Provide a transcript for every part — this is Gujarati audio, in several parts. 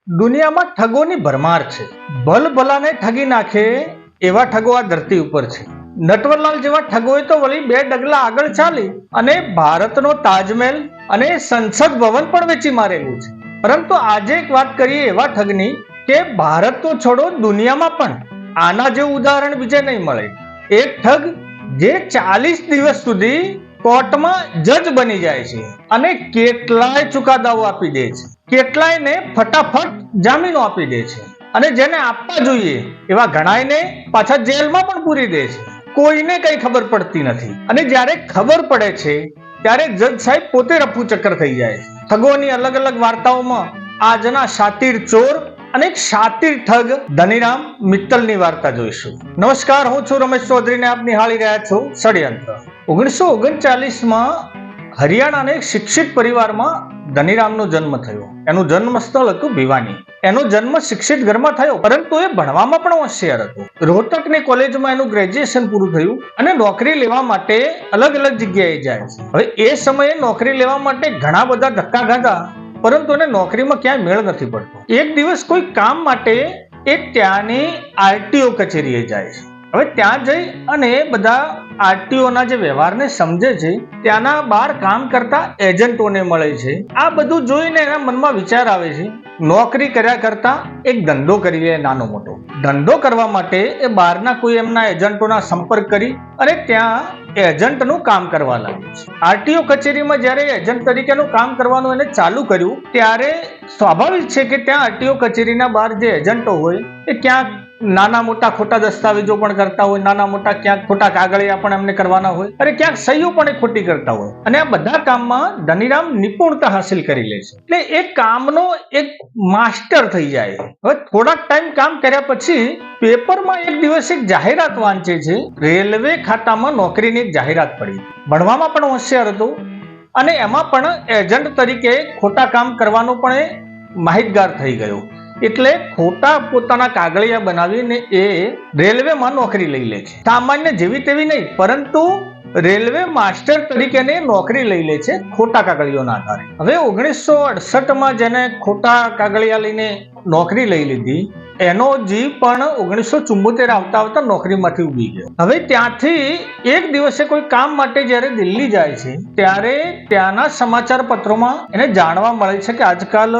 દુનિયામાં ઠગોની ભરમાર છે. ભલભલાને ઠગી નાખે એવા ઠગો આ ધરતી ઉપર છે. નટવરલાલ જેવા ઠગોએ તો વળી 2 ડગલા આગળ ચાલી અને ભારતનો તાજમહેલ અને સંસદ ભવન પણ વેચી મારેલું છે. પરંતુ આજે એક વાત કરીએ એવા ઠગની કે ભારત તો છોડો, દુનિયામાં પણ આના જેવું ઉદાહરણ બીજે નહીં મળે. એક ઠગ જે 40 દિવસ સુધી કોર્ટમાં જજ બની જાય છે અને કેટલાય ચુકાદાઓ આપી દે છે, કેટલાયને ફટાફટ જામીનો આપી દે છે અને જેને આપવા જોઈએ એવા ઘણાયને પાછા જેલમાં પણ પૂરી દે છે. કોઈને કઈ ખબર પડતી નથી અને જ્યારે ખબર પડે છે ત્યારે જજ સાહેબ પોતે રફુ ચક્કર થઈ જાય છે. ઠગોની અલગ અલગ વાર્તાઓમાં આજના શાતીર ચોર અને એક શાતીર ઠગ ધનીરામ મિત્તલની વાર્તા જોઈશું. નમસ્કાર, હું છું રમેશ ચૌધરીને આપ નિહાળી રહ્યા છો ષડયંત્ર. 1939માં હરિયાણાના એક શિક્ષિત પરિવારમાં ધનીરામનો જન્મ થયો. એનું જન્મ સ્થળ હતું ભિવાની. એનો જન્મ શિક્ષિત ઘરમાં થયો, પરંતુ એ ભણવામાં પણ હોશિયાર હતો. રોહતકની કોલેજમાં એનું ગ્રેજ્યુએશન પૂરું થયું અને નોકરી લેવા માટે અલગ અલગ જગ્યાએ જાય છે. હવે એ સમયે નોકરી લેવા માટે ઘણા બધા ધક્કા ખાધા, પરંતુ એને નોકરીમાં ક્યાંય મેળ નથી પડતો. એક દિવસ કોઈ કામ માટે એ ત્યાંની આરટીઓ કચેરીએ જાય છે. હવે ત્યાં જઈ અને બધા આરટીઓના જે વ્યવહારને સમજે છે, ત્યાંના બહાર કામ કરતા એજન્ટોને મળે છે. આ બધું જોઈને એના મનમાં વિચાર આવે છે, નોકરી કર્યા કરતા એક ધંધો કરી લે, નાનો મોટો. ધંધો કરવા માટે એ બહારના કોઈ એમના એજન્ટોના સંપર્ક કરી અને ત્યાં એજન્ટનું કામ કરવા લાગ્યું છે. આરટીઓ કચેરીમાં જ્યારે એજન્ટ તરીકેનું કામ કરવાનું એને ચાલુ કર્યું, ત્યારે સ્વાભાવિક છે કે ત્યાં આરટીઓ કચેરીના બહાર જે એજન્ટો હોય એ ક્યાંક નાના મોટા ખોટા દસ્તાવેજો પણ કરતા હોય, નાના મોટા ક્યાંક ખોટા કાગળિયા પણ એમને કરવાના હોય અને ક્યાંક સહીઓ પણ એ ખોટી કરતા હોય. અને આ બધા કામમાં ધનીરામ નિપુણતા હાસિલ કરી લે છે, એટલે એ કામનો એક માસ્ટર થઈ જાય. હવે થોડાક ટાઈમ કામ કર્યા પછી પેપરમાં એક દિવસ એક જાહેરાત વાંચે છે. રેલવે ખાતામાં નોકરીની એક જાહેરાત પડી. ભણવામાં પણ હોશિયાર હતો અને એમાં પણ એજન્ટ તરીકે ખોટા કામ કરવાનું પણ એ માહિતગાર થઈ ગયો. એટલે ખોટા પોતાના કાગળિયા બનાવીને એ રેલવેમાં નોકરી લઈ લે છે. સામાન્ય જેવી તેવી નહીં, પરંતુ રેલવે માસ્ટર તરીકે નોકરી લઈ લે છે ખોટા કાગળિયાના આધારે. હવે 1968માં જેને ખોટા કાગળિયા લઈને નોકરી લઈ લીધી, એનો જીવ પણ 1974 આવતા નોકરીમાંથી ઉડી ગયો. હવે ત્યાંથી એક દિવસે કોઈ કામ માટે જ્યારે દિલ્હી જાય છે, ત્યારે ત્યાંના સમાચાર પત્રોમાં એને જાણવા મળે છે કે આજકાલ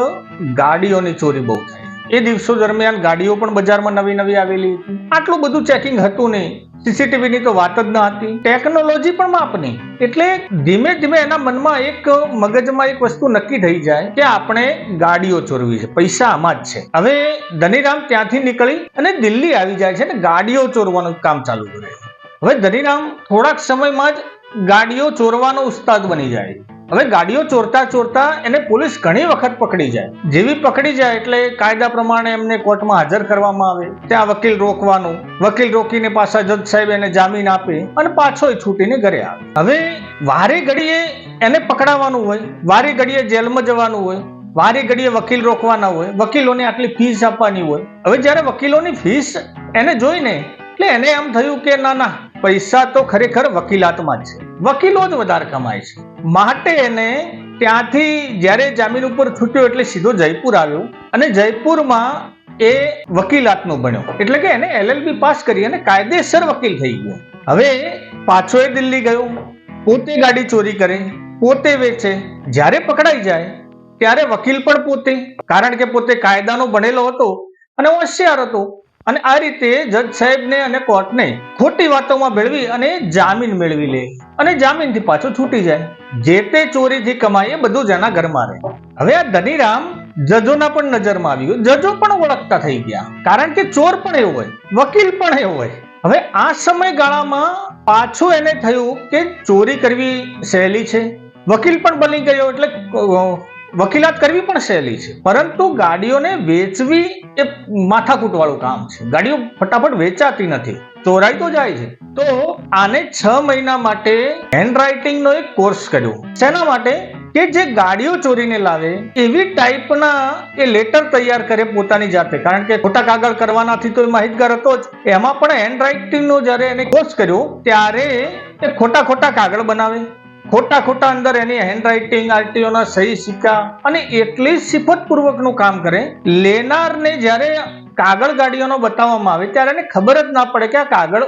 ગાડીઓની ચોરી બહુ થાય. એ દિવસો દરમિયાન ગાડીઓ પણ બજારમાં નવી નવી આવેલી હતી. આટલું બધું ચેકિંગ હતું નહીં, સીસીટીવીની તો વાત જ ન હતી, ટેકનોલોજી પણ માપની. એટલે ધીમે ધીમે એના મનમાં એક મગજમાં એક વસ્તુ નક્કી થઈ જાય કે આપણે ગાડીઓ ચોરવી છે, પૈસા આમાં જ છે. હવે ધનીરામ ત્યાંથી નીકળી અને દિલ્હી આવી જાય છે અને ગાડીઓ ચોરવાનું કામ ચાલુ કરે. હવે ધનીરામ થોડાક સમયમાં જ ગાડીઓ ચોરવાનો ઉસ્તાદ બની જાય. હવે ગાડીઓ ચોરતા ચોરતા એને પોલીસ ઘણી વખત પકડી જાય. જેવી પકડી જાય એટલે કાયદા પ્રમાણે એમને કોર્ટમાં હાજર કરવામાં આવે. ત્યાં વકીલ રોકવાનું, વકીલ રોકીને પાછા જજ સાહેબ એને જામીન આપે અને પાછો એ છૂટીને ઘરે આવે. હવે વારે ઘડીએ એને પકડાવાનું હોય, વારે ઘડીએ જેલમાં જવાનું હોય, વારે ઘડીએ વકીલ રોકવાના હોય, વકીલોને આટલી ફીસ આપવાની હોય. હવે જ્યારે વકીલોની ફીસ એને જોઈને એટલે એને એમ થયું કે ના, પૈસા તો ખરેખર વકીલાતમાં જ છે, વકીલો જ વધારે કમાય છે. માટે એને ત્યાંથી જ્યારે જામીન ઉપર છૂટ્યો એટલે સીધો જયપુર આવ્યો અને જયપુરમાં એ વકીલાતનો ભણ્યો. એટલે કે એને LLB પાસ કરી અને કાયદેસર વકીલ થઈ ગયો. હવે પાછો એ દિલ્હી ગયો, પોતે ગાડી ચોરી કરે, પોતે વેચે. જ્યારે પકડાઈ જાય ત્યારે વકીલ પણ પોતે, કારણ કે પોતે કાયદાનો ભણેલો હતો અને હોશિયાર હતો. અને આ રીતે જજ સાહેબને અને કોર્ટને ખોટી વાતોમાં ભેળવી અને જામીન મેળવી લે અને જામીનથી પાછો છૂટી જાય. જે તે ચોરીથી કમાય એ બધું જ એના ઘરમાં રહે. હવે આ ધનીરામ જજોના પણ નજરમાં આવ્યું. જજો પણ ઓળખતા થઈ ગયા, કારણ કે ચોર પણ એવો હોય, વકીલ પણ એવો હોય. હવે આ સમયગાળામાં પાછું એને થયું કે ચોરી કરવી સહેલી છે, વકીલ પણ બની ગયો એટલે વકીલાત કરવી પણ સહેલી છે, પરંતુ ગાડીઓને વેચવી એ માથાકૂટ વાળું કામ છે. ગાડીઓ ફટાફટ વેચાતી નથી, ચોરાઈ તો જાય છે. તો આને 6 મહિના માટે હેન્ડરાઇટિંગનો એક કોર્સ કર્યો. શેના માટે? કે જે ગાડીઓ ચોરીને લાવે એવી ટાઈપના એ લેટર તૈયાર કરે પોતાની જાતે, કારણ કે ખોટા કાગળ કરવાનાથી તો એ માહિતગાર હતો જ. એમાં પણ હેન્ડરાઇટિંગનો જ્યારે એને કોર્સ કર્યો ત્યારે એ ખોટા કાગળ બનાવે, ખોટા અંદર એની હેન્ડ રાઇટિંગ, આરટીઓ ના સહી સિક્કા અને એટલી સિફત પૂર્વકનું કામ કરે, લેનારને જ્યારે કાગળ ગાડીઓનો બતાવવામાં આવે ત્યારે એને ખબર જ ના પડે કે આ કાગળ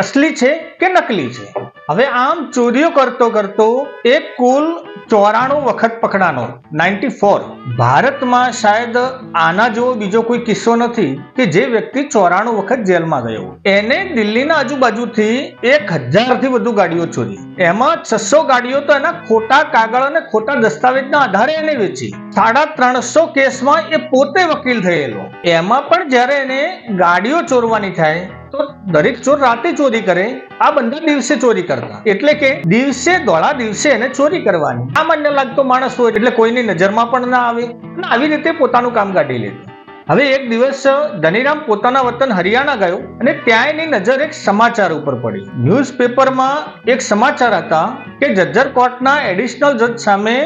અસલી છે કે નકલી છે. હવે આમ ચોરીઓ કરતો એ કુલ 94 વખત પકડાનો, 94. ભારતમાં શાયદ આના જેવો બીજો કોઈ કિસ્સો નથી કે જે વ્યક્તિ 94 વખત જેલમાં ગયો. એને દિલ્હીના આજુબાજુથી 1000 થી વધુ ગાડીઓ ચોરી, એમાં 600 ગાડીઓ તો એના ખોટા કાગળ અને ખોટા દસ્તાવેજના આધારે એને વેચી. 350 કેસમાં એ પોતે વકીલ થયેલો. એમાં પણ જ્યારે એને ગાડીઓ ચોરવાની થાય તો દરેક ચોર રાતે ચોરી કરે, આ બંને દિવસે ચોરી કરતા. એટલે કે દોડા દિવસે એને ચોરી કરવાની. સામાન્ય લાગતો માણસ હોય એટલે કોઈની નજરમાં પણ ના આવે અને આવી રીતે પોતાનું કામ કાઢી લેતો. હવે એક દિવસ ધનીરામ પોતાના વતન હરિયાણા ગયો અને ત્યાં એની નજર એક સમાચાર ઉપર પડી. ન્યૂઝપેપરમાં એક સમાચાર હતા કે જજ્જર કોર્ટના એડિશનલ જજ સામે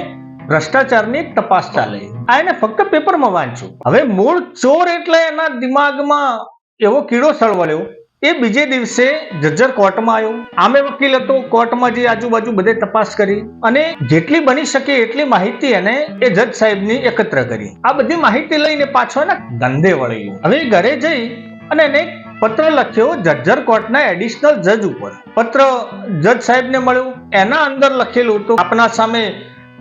ભ્રષ્ટાચારની એક તપાસ ચાલે. આ એને ફક્ત પેપરમાં વાંચ્યું. હવે મૂળ ચોર એટલે એના દિમાગમાં એવો કીડો સળવળ્યો. એ બીજે દિવસે જજ્જર કોર્ટમાં આવ્યો. આમે વકીલ હતો. કોર્ટમાં જે આજુબાજુ બધે તપાસ કરી અને જેટલી બની શકે એટલી માહિતી એને એ જજ સાહેબની એકત્ર કરી. આ બધી માહિતી લઈને પાછો એના ધંધે વળી ગયો. હવે ઘરે જઈ અને એને પત્ર લખ્યો જજ્જર કોર્ટના એડિશનલ જજ ઉપર. પત્ર જજ સાહેબને મળ્યો. એના અંદર લખેલું હતું, આપના સામે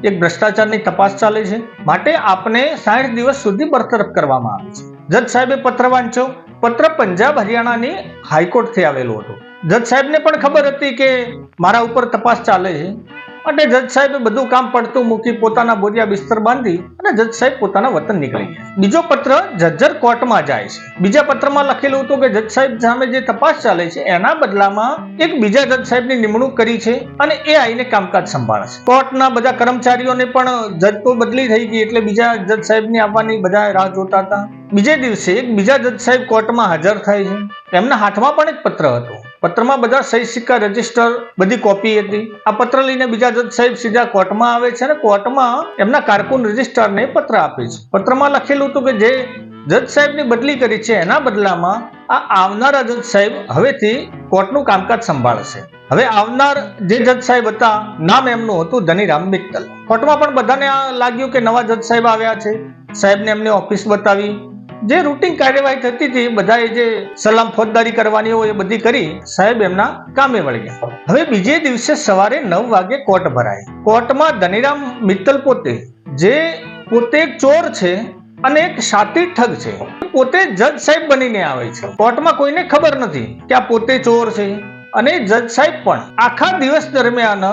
એક ભ્રષ્ટાચારની તપાસ ચાલે છે, માટે આપને 60 દિવસ સુધી બરતરફ કરવામાં આવે છે. જજ સાહેબે પત્ર વાંચ્યો. પત્ર પંજાબ હરિયાણાની હાઈકોર્ટથી આવેલો હતો. જજ સાહેબને પણ ખબર હતી કે મારા ઉપર તપાસ ચાલે છે, માટે જજ સાહેબે બધું કામ પડતું મૂકી પોતાના બોરિયા બિસ્તર બાંધી અને જજ સાહેબ પોતાના વતન નીકળી ગયા. બીજો પત્ર જજ્જર કોર્ટમાં જાય છે. બીજા પત્રમાં લખેલું હતું કે જજ સાહેબ સામે જે તપાસ ચાલે છે એના બદલામાં એક બીજા જજ સાહેબની નિમણૂક કરી છે અને એ આવીને કામકાજ સંભાળશે. કોર્ટના બધા કર્મચારીઓને પણ જજ તો બદલી થઈ ગઈ એટલે બીજા જજ સાહેબની આવવાની બધા રાહ જોતા હતા. બીજે દિવસે એક બીજા જજ સાહેબ કોર્ટમાં હાજર થાય છે. એમના હાથમાં પણ એક પત્ર હતો. પત્રમાં બધા સહી સિક્કા, રજીસ્ટર, બધી કોપી હતી. આ પત્ર લઈને બીજા જજ સાહેબ સીધા કોર્ટમાં આવે છે અને કોર્ટમાં એમના કારકુન રજીસ્ટ્રારને પત્ર આપે છે. પત્રમાં લખેલું હતું કે જે જજ સાહેબની બદલી કરી છે એના બદલામાં આ આવનારા જજ સાહેબ હવેથી કોર્ટનું કામકાજ સંભાળશે. હવે આવનાર જે જજ સાહેબ હતા, નામ એમનું હતું ધનીરામ મિત્તલ. કોર્ટમાં પણ બધાને લાગ્યું કે નવા જજ સાહેબ આવ્યા છે. સાહેબને એમને ઓફિસ બતાવી. જે રૂટીન કાર્યવાહી થતી હતી, બધાએ જે સલામ ફોજદારી કરવાની હોય એ બધી કરી સાહેબ એમના કામે વળી ગયા. હવે બીજે દિવસે સવારે 9 વાગે કોર્ટ ભરાય. કોર્ટમાં ધનીરામ મિત્તલ પોતે એક ચોર છે અને એક શાतिर ઠગ છે. પોતે જજ સાહેબ બનીને આવે છે. કોર્ટમાં કોઈને ખબર નથી કે આ પોતે ચોર છે. અને જજ સાહેબ પણ આખા દિવસ દરમિયાન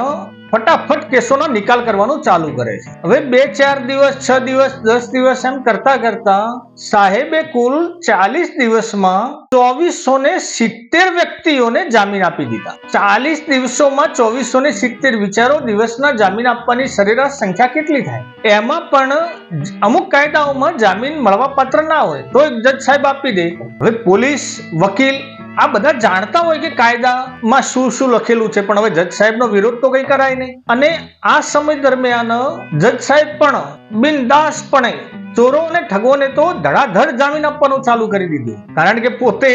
ફટાફટ કેસોનો નિકાલ કરવાનું ચાલુ કરે છે. હવે 2-4 દિવસ, 6 દિવસ, 10 દિવસ એમ કરતા સાહેબે કુલ 40 દિવસમાં 2470 વ્યક્તિઓને જામીન આપી દીધા. 40 દિવસોમાં 2470. વિચારો દિવસના જામીન આપવાની સરેરાશ સંખ્યા કેટલી થાય. એમાં પણ અમુક કાયદાઓમાં જામીન મળવા પાત્ર ના હોય તો એક જજ સાહેબ આપી દે. હવે પોલીસ, વકીલ આ બધા જાણતા હોય કે કાયદામાં શું લખેલું છે, પણ હવે જજ સાહેબનો વિરોધ તો કઈ કરાય નહીં. અને આ સમય દરમિયાન જજ સાહેબ પણ બિનદાસપણે ચોરો અને ઠગોને તો ધડાધડ જામીન આપવાનું ચાલુ કરી દીધું, કારણ કે પોતે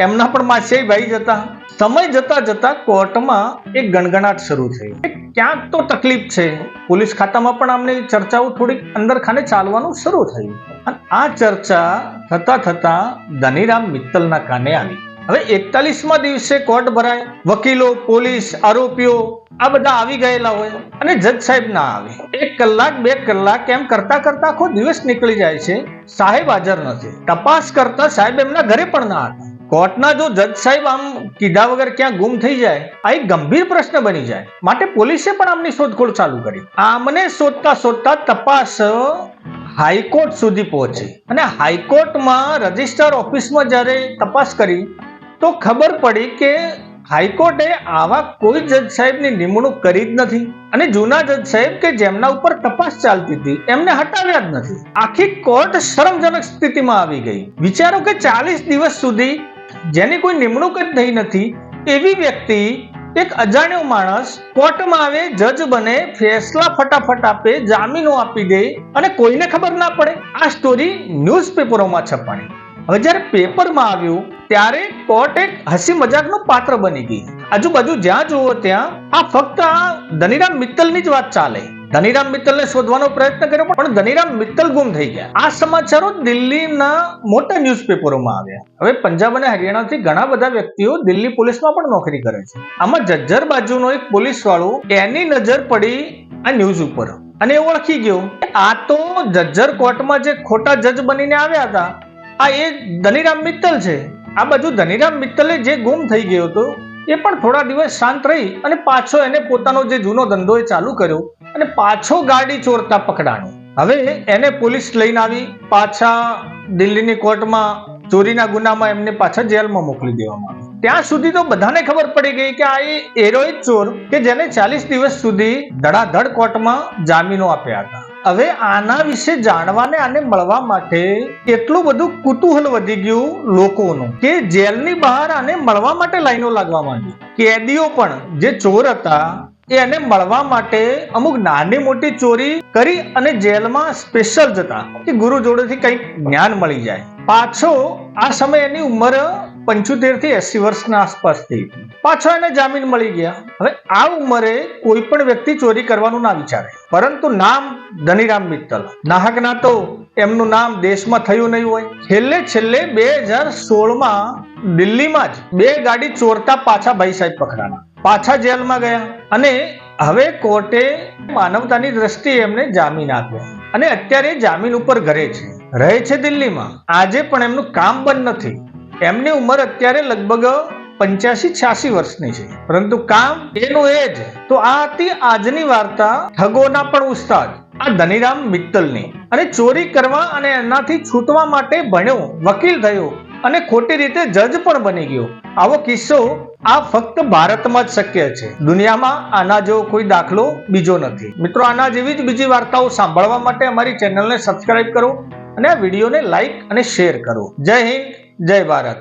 એમના પણ માસે ભાઈ જતા. સમય જતા કોર્ટમાં એક ગણગણાટ શરૂ થઈ. ક્યાંક તો તકલીફ છે. પોલીસ ખાતામાં પણ આમને ચર્ચાઓ થોડીક અંદર ખાને ચાલવાનું શરૂ થયું. અને આ ચર્ચા થતા ધનીરામ મિત્તલના કાને આવી. હવે 41મા દિવસે કોર્ટ ભરાય. વકીલો, પોલીસ, આરોપીઓ આ બધા આવી ગયેલા હોય અને જજ સાહેબ ના આવે. 1 કલાક 2 કલાક એમ કરતા આખો દિવસ નીકળી જાય છે. સાહેબ હાજર નથી. તપાસ કરતા સાહેબ એમના ઘરે પણ ના હતા. કોર્ટના જો જજ સાહેબ આમ કીધા વગર ક્યાં ગુમ થઈ જાય, આ એક ગંભીર પ્રશ્ન બની જાય. માટે પોલીસે પણ આમની શોધખોળ ચાલુ કરી. આમને શોધતા તપાસ હાઈકોર્ટ સુધી પહોંચી અને હાઈકોર્ટમાં રજિસ્ટ્રાર ઓફિસમાં જ્યારે તપાસ કરી તો ખબર પડી કે હાઈકોર્ટે આવા કોઈ જજ સાહેબની નિમણૂક કરી જ નથી અને જૂના જજ સાહેબ કે જેમના ઉપર તપાસ ચાલતી હતી એમને હટાવ્યા જ નથી. આખી કોર્ટ શરમજનક સ્થિતિમાં આવી ગઈ. વિચારો કે 40 દિવસ સુધી જેની કોઈ નિમણૂક જ થઈ નથી એવી વ્યક્તિ, એક અજાણ્યો માણસ કોર્ટમાં આવે, જજ બને, ફેસલા ફટાફટ આપે, જામીનો આપી દે અને કોઈને ખબર ના પડે. આ સ્ટોરી ન્યૂઝપેપરોમાં છપાણી. હવે જ્યારે પેપરમાં આવ્યું ત્યારે કોર્ટ એક હસી મજાકનું પાત્ર બની ગઈ. આજુબાજુ જ્યાં જુઓ ત્યાં આ ફક્ત આ ધનીરામ મિત્તલની જ વાત ચાલે. ધનીરામ મિત્તલને શોધવાનો પ્રયત્ન કર્યો પણ ધનીરામ મિત્તલ ગુમ થઈ ગયા. આ સમાચારો દિલ્હીના મોટા ન્યૂઝપેપરોમાં આવ્યા. હવે પંજાબ અને હરિયાણાથી ઘણા બધા વ્યક્તિઓ દિલ્હી પોલીસમાં પણ નોકરી કરે છે. આમાં જજ્જર બાજુનો એક પોલીસ વાળો એની નજર પડી આ ન્યૂઝ ઉપર અને એ ઓળખી ગયો આ તો જજ્જર કોર્ટમાં જે ખોટા જજ બનીને આવ્યા હતા આ એ ધનીરામ મિત્તલ છે. આ બાજુ ધનીરામ મિત્તલે જે ગુમ થઈ ગયો હતો એ પણ થોડા દિવસ શાંત રહી અને પાછો એને પોતાનો જે જૂનો ધંધો એ ચાલુ કર્યો અને પાછો ગાડી ચોરતા પકડાણો. હવે એને પોલીસ લઈને આવી પાછા દિલ્હીની કોર્ટમાં ચોરીના ગુનામાં એમને પાછા જેલમાં મોકલી દેવામાં આવ્યા. ત્યાં સુધી તો બધાને ખબર પડી ગઈ કે આ એરો જ ચોર કે જેને 40 દિવસ સુધી ધડાધડ કોર્ટમાં જામીનો આપ્યા હતા. હવે આના વિશે જાણવાને આને મળવા માટે એટલું બધું કુતૂહલ વધી ગયું લોકોનું કે જેલની બહાર આને મળવા માટે લાઈનો લાગવા માંડી. કેદીઓ પણ જે ચોર હતા એને મળવા માટે અમુક નાની મોટી ચોરી કરી અને જેલમાં સ્પેશિયલ જતા કે ગુરુ જોડેથી કંઈક જ્ઞાન મળી જાય. પાછો આ સમય એની ઉંમર 75 થી 80 વર્ષના આસપાસ થઈ. પાછો એને જામીન મળી ગયા. હવે આ ઉંમરે કોઈ પણ વ્યક્તિ ચોરી કરવાનું ના વિચારે, પરંતુ નામ ધનીરામ મિત્તલ નાહકના તો એમનું નામ દેશમાં થયું નહીં હોય. છેલ્લે 2016માં દિલ્હીમાં જ 2 ગાડી ચોરતા પાછા ભાઈ સાહેબ પકડાણા, પાછા જેલમાં ગયા અને હવે કોર્ટે માનવતાની દ્રષ્ટિએ એમને જામીન આપ્યા અને અત્યારે જામીન ઉપર ઘરે છે, રહે છે દિલ્હીમાં. આજે પણ એમનું કામ બંધ નથી. એમની ઉંમર અત્યારે લગભગ 85-86 વર્ષની છે, પરંતુ કામ એનું એ જ. તો આ હતી આજની વાર્તા ઠગોના પણ ઉસ્તાદ આ ધનીરામ મિત્તલની. અને ચોરી કરવા અને એનાથી છૂટવા માટે ભણ્યો, વકીલ થયો અને ખોટી રીતે જજ પણ બની ગયો. આવો કિસ્સો આ ફક્ત ભારતમાં જ શક્ય છે. દુનિયામાં આના જેવો કોઈ દાખલો બીજો નથી. મિત્રો, આના જેવી જ બીજી વાર્તાઓ સાંભળવા માટે અમારી ચેનલને સબસ્ક્રાઇબ કરો અને આ વિડીયોને લાઈક અને શેર કરો. જય હિન્દ, જય ભારત.